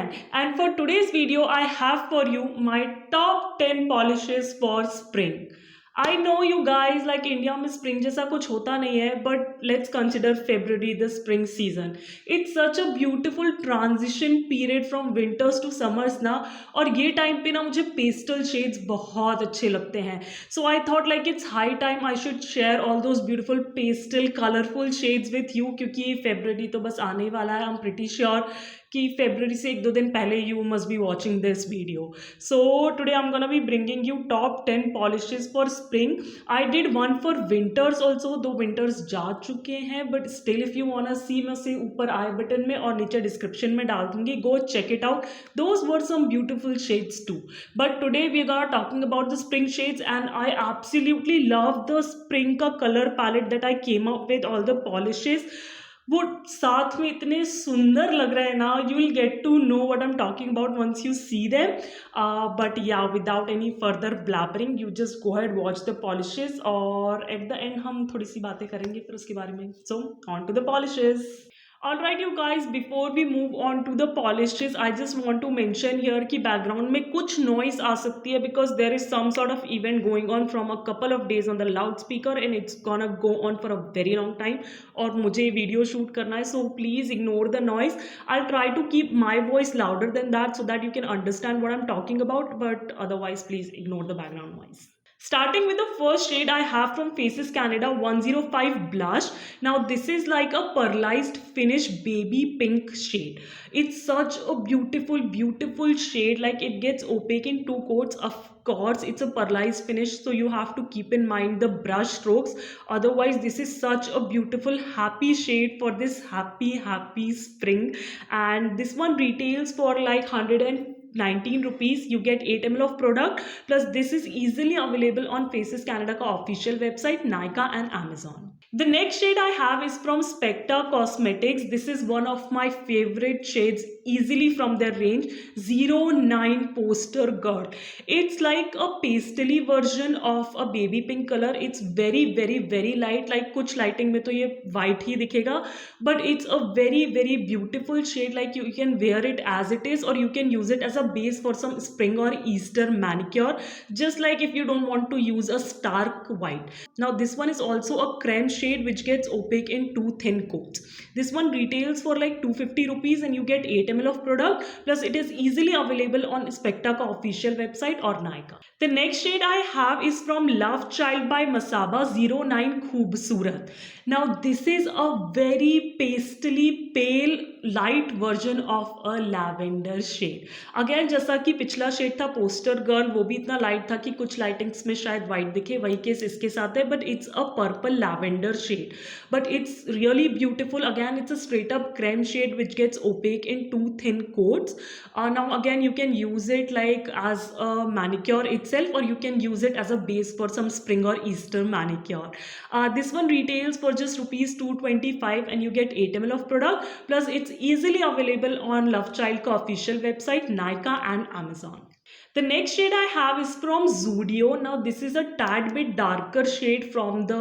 brand, and for today's video I have for you my top 10 polishes for spring. I know you guys like India में spring जैसा कुछ होता नहीं है, but let's consider February the spring season. It's such a beautiful transition period from winters to summers ना. और ये time पे ना मुझे पेस्टल शेड्स बहुत अच्छे लगते हैं. So I thought like it's high time I should share all those beautiful pastel colourful shades with you, क्योंकि फेब्रुअरी तो बस आने वाला है. आई एम प्रिटी श्योर कि फेब्रुअरी से एक दो दिन पहले you must be watching this video. So today I am gonna be bringing you top 10 polishes for spring. I did one for winters also, though winters जा चुके हैं, but still if you want to see मैं उसे ऊपर आई button में और नीचे description में डाल दूंगी. Go check it out. Those were some beautiful shades too. But today we are talking about the spring shades and I absolutely love the spring का colour palette that I came up with all the polishes. वो साथ में इतने सुंदर लग रहे हैं ना. You will get to know what I am talking about once you see them. But yeah without any further blabbering you just go ahead watch the polishes, और एट द एंड हम थोड़ी सी बातें करेंगे फिर उसके बारे में. So on to the polishes. Alright you guys, before we move on to the polishes, I just want to mention here कि background में कुछ noise आ सकती है because there is some sort of event going on from a couple of days on the loudspeaker and it's gonna go on for a very long time. और मुझे video shoot करना है, so please ignore the noise. I'll try to keep my voice louder than that so that you can understand what I'm talking about, but otherwise please ignore the background noise. Starting with the first shade I have from Faces Canada 105 Blush. Now this is like a pearlized finish baby pink shade. It's such a beautiful shade. Like it gets opaque in two coats. Of course it's a pearlized finish, so you have to keep in mind the brush strokes. Otherwise this is such a beautiful happy shade for this happy spring. And this one retails for like 119 rupees. You get 8 ml of product, plus this is easily available on Faces Canada ka official website, Nykaa and Amazon. The next shade I have is from Specta Cosmetics. This is one of my favorite shades easily from their range, 09 Poster Girl. It's like a pastely version of a baby pink color. It's very light. Like कुछ lighting में तो ये white ही दिखेगा, but it's a very beautiful shade. Like you can wear it as it is, or you can use it as a base for some spring or Easter manicure, just like if you don't want to use a stark white. Now this one is also a creme shade which gets opaque in two thin coats. This one retails for like 250 rupees and you get 8 ml of product, plus it is easily available on Specta ka official website or Nykaa. The next shade I have is from Love Child by Masaba 09 Khoobsurat. Now this is a very pastely pale light version of a lavender shade. Again जैसा कि पिछला shade था poster girl, वो भी इतना light था कि कुछ लाइटिंग्स में शायद वाइट दिखे, वही केस इसके साथ है. But it's a purple lavender shade, but it's really beautiful. Again it's a straight up creme shade which gets opaque in two thin coats. Now again you can use it like as a manicure itself, or you can use it as a base for some spring or Easter manicure. This one retails for just rupees 225 and you get 8 ml of product, plus it's easily available on Love Child ka official website, Nykaa and Amazon. The next shade I have is from Zudio. Now this is a tad bit darker shade from the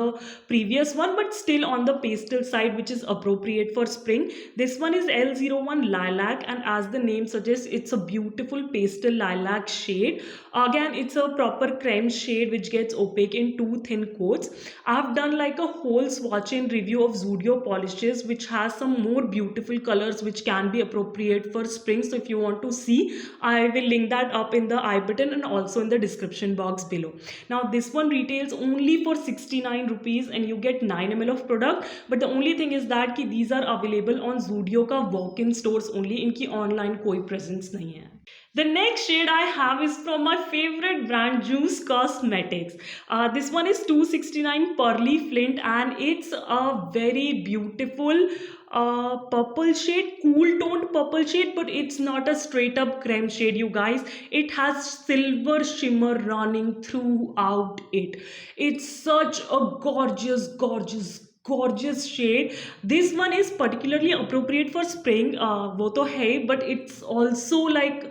previous one, but still on the pastel side, which is appropriate for spring. This one is L01 Lilac, and as the name suggests, it's a beautiful pastel lilac shade. Again, it's a proper creme shade which gets opaque in two thin coats. I've done like a whole swatch and review of Zudio polishes, which has some more beautiful colors which can be appropriate for spring. So if you want to see, I will link that up in the I button and also in the description box below. Now this one retails only for 69 rupees and you get 9 ml of product, but the only thing is that कि these are available on Zudio का walk-in stores only. इनकी online कोई presence नहीं है. The next shade I have is from my favorite brand, Juice Cosmetics. This one is 269 Pearly Flint and it's a very beautiful purple shade, cool toned purple shade, but it's not a straight up creme shade, you guys. It has silver shimmer running throughout it. It's such a gorgeous shade. This one is particularly appropriate for spring, वो तो है, but it's also like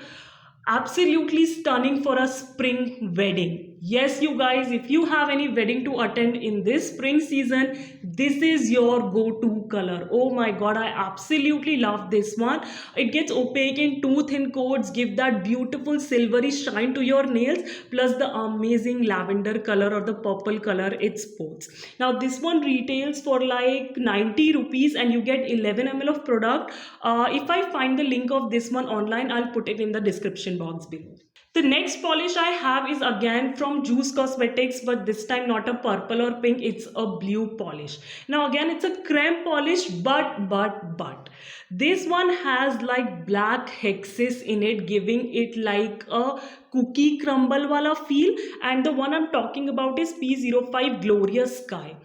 absolutely stunning for a spring wedding. Yes, you guys, if you have any wedding to attend in this spring season, this is your go-to color. Oh my god, I absolutely love this one. It gets opaque in two thin coats, give that beautiful silvery shine to your nails, plus the amazing lavender color or the purple color it sports. Now, this one retails for like 90 rupees and you get 11 ml of product. If I find the link of this one online, I'll put it in the description box below. The next polish I have is again from Juice Cosmetics, but this time not a purple or pink, it's a blue polish. Now again, it's a creme polish, but this one has like black hexes in it, giving it like a cookie crumble wala feel. And the one I'm talking about is P05 Glorious Sky.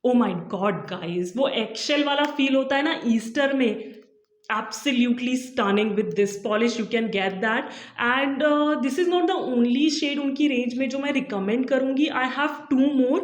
Oh my God guys, वो एक्शेल वाला feel होता है ना Easter में, absolutely stunning with this polish. You can get that. And this is not the only shade उनकी range में जो मैं रिकमेंड करूँगी. I have two more.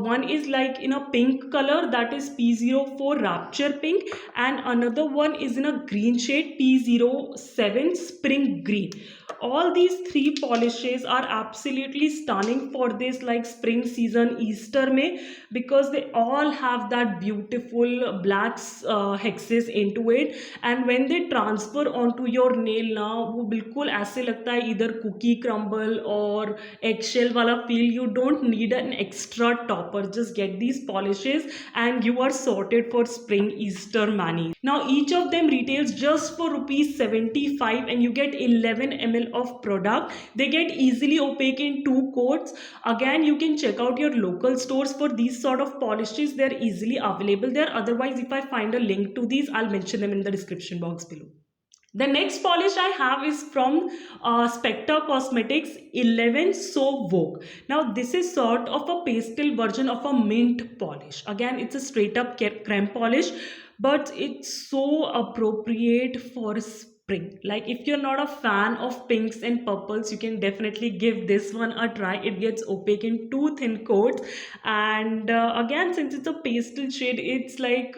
One is like in a pink color, that is P04 Rapture Pink, and another one is in a green shade, P07 Spring Green. All these three polishes are absolutely stunning for this like spring season Easter में, because they all have that beautiful black hexes into it, and when they transfer onto your nail ना, वो बिल्कुल ऐसे लगता है इधर cookie crumble और eggshell वाला feel. You don't need an extra topper, just get these polishes and you are sorted for spring Easter mani. Now each of them retails just for rupees 75 and you get 11 ml of product. They get easily opaque in two coats. Again, you can check out your local stores for these sort of polishes. They're easily available there. Otherwise, if I find a link to these, I'll mention them in the description box below. The next polish I have is from Spectre Cosmetics 11 So Vogue. Now this is sort of a pastel version of a mint polish. Again, it's a straight up creme polish, but it's so appropriate for spring. Like if you're not a fan of pinks and purples, you can definitely give this one a try. It gets opaque in two thin coats, and again, since it's a pastel shade, it's like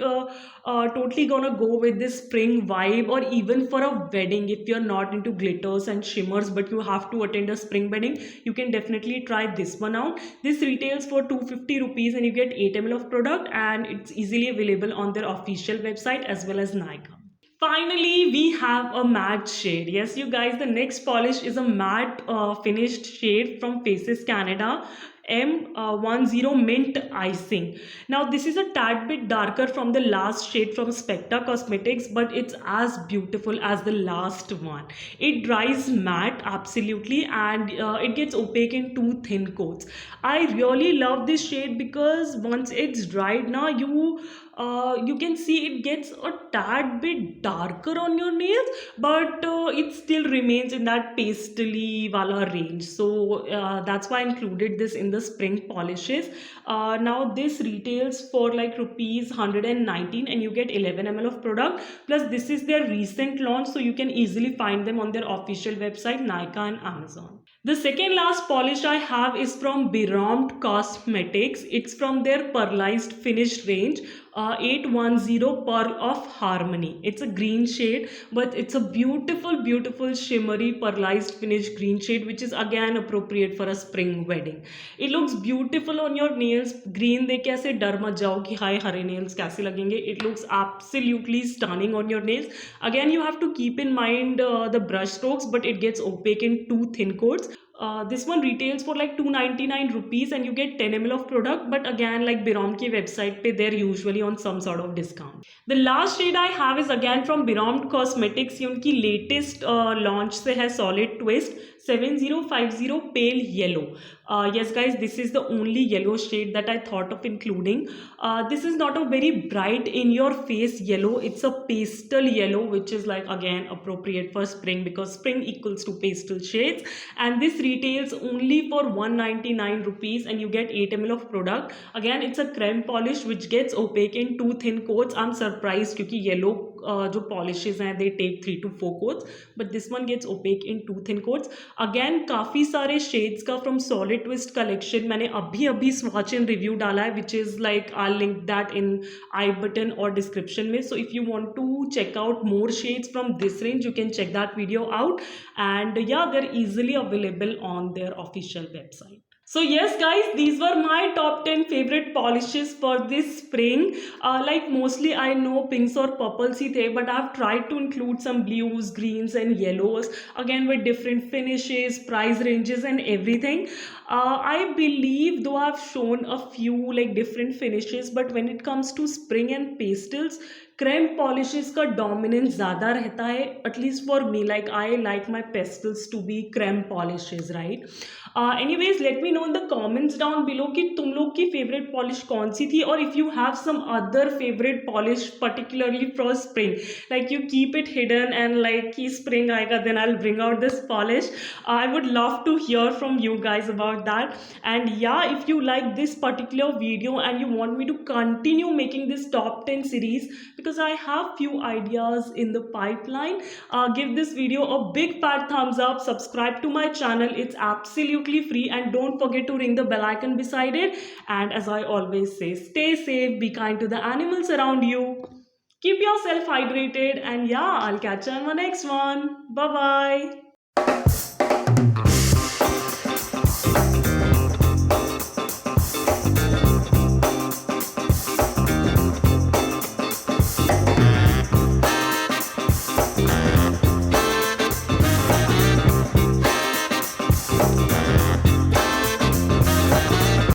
totally gonna go with this spring vibe. Or even for a wedding, if you're not into glitters and shimmers but you have to attend a spring wedding, you can definitely try this one out. This retails for 250 rupees and you get 8 ml of product, and it's easily available on their official website as well as Nykaa. Finally, we have a matte shade. Yes, you guys, the next polish is a matte finished shade from Faces Canada, M10 Mint Icing. Now, this is a tad bit darker from the last shade from Spectre Cosmetics, but it's as beautiful as the last one. It dries matte, absolutely, and it gets opaque in two thin coats. I really love this shade because once it's dried, now you can see it gets a tad bit darker on your nails, but it still remains in that pastely wala range. So that's why I included this in the spring polishes. Now this retails for like rupees 119 and you get 11 ml of product. Plus this is their recent launch, so you can easily find them on their official website, Nykaa and Amazon. The second last polish I have is from Beraumt Cosmetics. It's from their Pearlized Finish range, 810 Pearl of Harmony. It's a green shade, but it's a beautiful, beautiful shimmery pearlized finish green shade, which is again appropriate for a spring wedding. It looks beautiful on your nails. Green देख के ऐसे डर मत जाओ कि हाय हरे nails कैसे लगेंगे. It looks absolutely stunning on your nails. Again, you have to keep in mind the brush strokes, but it gets opaque in two thin coats. This one retails for like 299 rupees and you get 10 ml of product, but again like Beraumt ki website pe they're usually on some sort of discount. The last shade I have is again from Beraumt Cosmetics. ये उनकी latest launch से है Solid Twist 7050 Pale Yellow. Yes guys, this is the only yellow shade that I thought of including. This is not a very bright in your face yellow, it's a pastel yellow, which is like again appropriate for spring because spring equals to pastel shades. And this retails only for 199 rupees and you get 8 ml of product. Again, it's a creme polish which gets opaque in two thin coats. I'm surprised because yellow जो polishes हैं they take 3 to 4 coats, but this one gets opaque in 2 thin coats. अगेन काफ़ी सारे shades का from solid twist collection मैंने अभी अभी swatch and review डाला है, which is like I link that in i button और डिस्क्रिप्शन में. So if you want to check out more shades from this range, you can check that video out. And yeah, they're easily available on their official website. So yes guys, these were my top 10 favorite polishes for this spring. Like mostly I know pinks or purples hi the, but I've tried to include some blues, greens and yellows, again with different finishes, price ranges and everything. I believe though I've shown a few like different finishes, but when it comes to spring and pastels, creme polishes का dominance ज़्यादा रहता है, at least for me. Like I like my pastels to be creme polishes, right. Anyways let me know in the comments down below कि तुम लोग की favourite polish कौन सी थी, और if you have some other favourite polish particularly for spring, like you keep it hidden and like कि spring आएगा then I will bring out this polish. I would love to hear from you guys about that. And yeah, if you like this particular video and you want me to continue making this top 10 series, because I have few ideas in the pipeline, give this video a big fat thumbs up, subscribe to my channel, it's absolutely free, and don't forget to ring the bell icon beside it. And as I always say, stay safe, be kind to the animals around you, keep yourself hydrated, and yeah, I'll catch you on my next one. Bye bye.